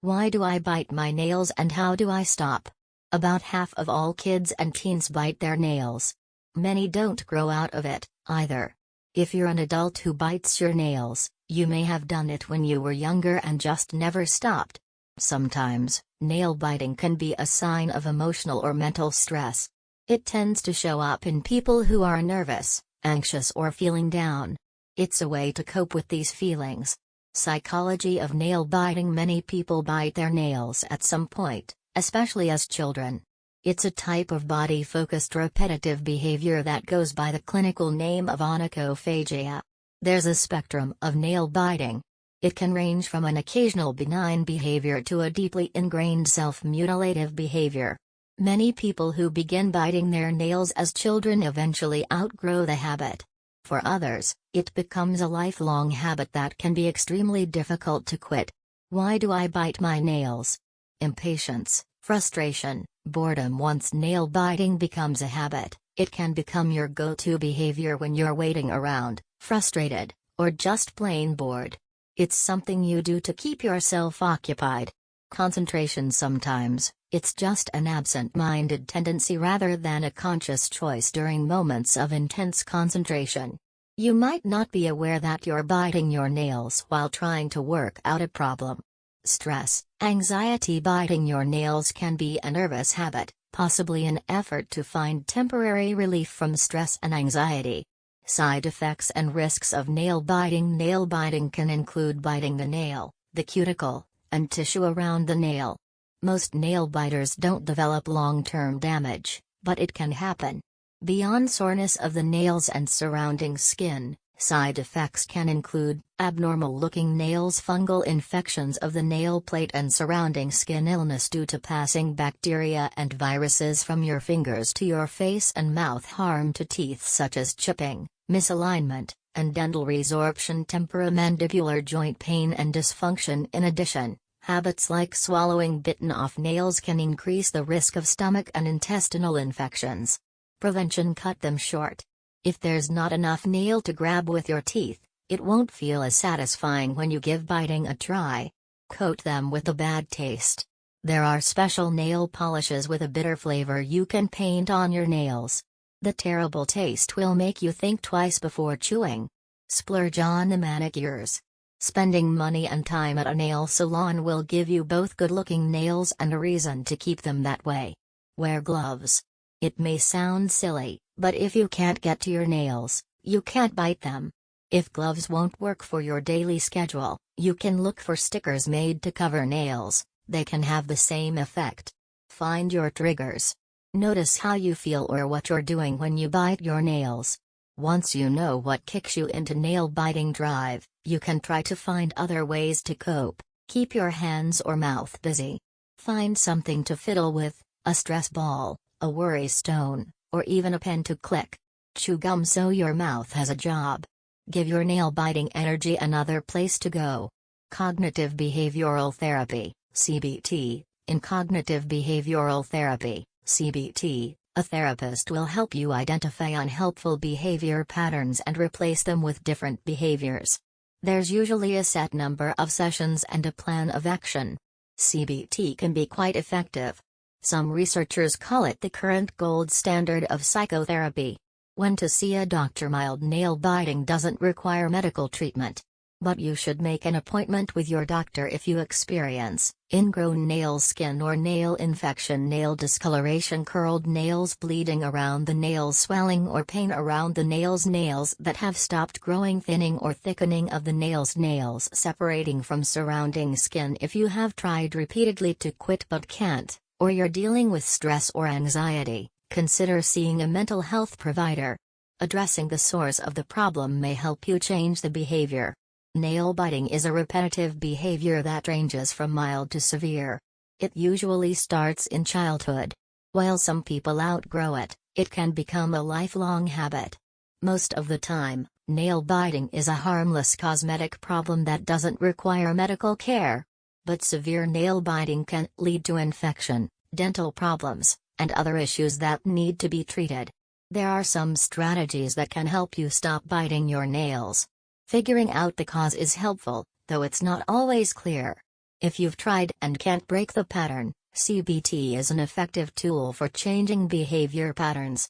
Why do I bite my nails and how do I stop? About half of all kids and teens bite their nails. Many don't grow out of it, either. If you're an adult who bites your nails, you may have done it when you were younger and just never stopped. Sometimes, nail biting can be a sign of emotional or mental stress. It tends to show up in people who are nervous, anxious or feeling down. It's a way to cope with these feelings. Psychology of nail biting. Many people bite their nails at some point, especially as children. It's a type of body-focused repetitive behavior that goes by the clinical name of onychophagia. There's a spectrum of nail biting. It can range from an occasional benign behavior to a deeply ingrained self-mutilative behavior. Many people who begin biting their nails as children eventually outgrow the habit. For others, it becomes a lifelong habit that can be extremely difficult to quit. Why do I bite my nails? Impatience, frustration, boredom. Once nail biting becomes a habit, it can become your go-to behavior when you're waiting around, frustrated, or just plain bored. It's something you do to keep yourself occupied. Concentration. Sometimes, it's just an absent-minded tendency rather than a conscious choice during moments of intense concentration. You might not be aware that you're biting your nails while trying to work out a problem. Stress, anxiety. Biting your nails can be a nervous habit, possibly an effort to find temporary relief from stress and anxiety. Side effects and risks of nail biting. Nail biting can include biting the nail, the cuticle, and tissue around the nail. Most nail biters don't develop long-term damage, but it can happen. Beyond soreness of the nails and surrounding skin, side effects can include abnormal-looking nails, fungal infections of the nail plate and surrounding skin, illness due to passing bacteria and viruses from your fingers to your face and mouth, harm to teeth such as chipping, misalignment, and dental resorption, temporomandibular joint pain and dysfunction. In addition, habits like swallowing bitten off nails can increase the risk of stomach and intestinal infections. Prevention. Cut them short. If there's not enough nail to grab with your teeth, it won't feel as satisfying when you give biting a try. Coat them with a bad taste. There are special nail polishes with a bitter flavor you can paint on your nails. The terrible taste will make you think twice before chewing. Splurge on the manicures. Spending money and time at a nail salon will give you both good-looking nails and a reason to keep them that way. Wear gloves. It may sound silly, but if you can't get to your nails, you can't bite them. If gloves won't work for your daily schedule, you can look for stickers made to cover nails. They can have the same effect. Find your triggers. Notice how you feel or what you're doing when you bite your nails. Once you know what kicks you into nail biting drive, you can try to find other ways to cope. Keep your hands or mouth busy. Find something to fiddle with, a stress ball, a worry stone, or even a pen to click. Chew gum so your mouth has a job. Give your nail biting energy another place to go. Cognitive behavioral therapy, CBT. In cognitive behavioral therapy, CBT, a therapist will help you identify unhelpful behavior patterns and replace them with different behaviors. There's usually a set number of sessions and a plan of action. CBT can be quite effective. Some researchers call it the current gold standard of psychotherapy. When to see a doctor. Mild nail biting doesn't require medical treatment. But you should make an appointment with your doctor if you experience ingrown nail skin or nail infection, nail discoloration, curled nails, bleeding around the nails, swelling or pain around the nails, nails that have stopped growing, thinning or thickening of the nails, nails separating from surrounding skin. If you have tried repeatedly to quit but can't, or you're dealing with stress or anxiety, consider seeing a mental health provider. Addressing the source of the problem may help you change the behavior. Nail biting is a repetitive behavior that ranges from mild to severe. It usually starts in childhood. While some people outgrow it, it can become a lifelong habit. Most of the time, nail biting is a harmless cosmetic problem that doesn't require medical care. But severe nail biting can lead to infection, dental problems, and other issues that need to be treated. There are some strategies that can help you stop biting your nails. Figuring out the cause is helpful, though it's not always clear. If you've tried and can't break the pattern, CBT is an effective tool for changing behavior patterns.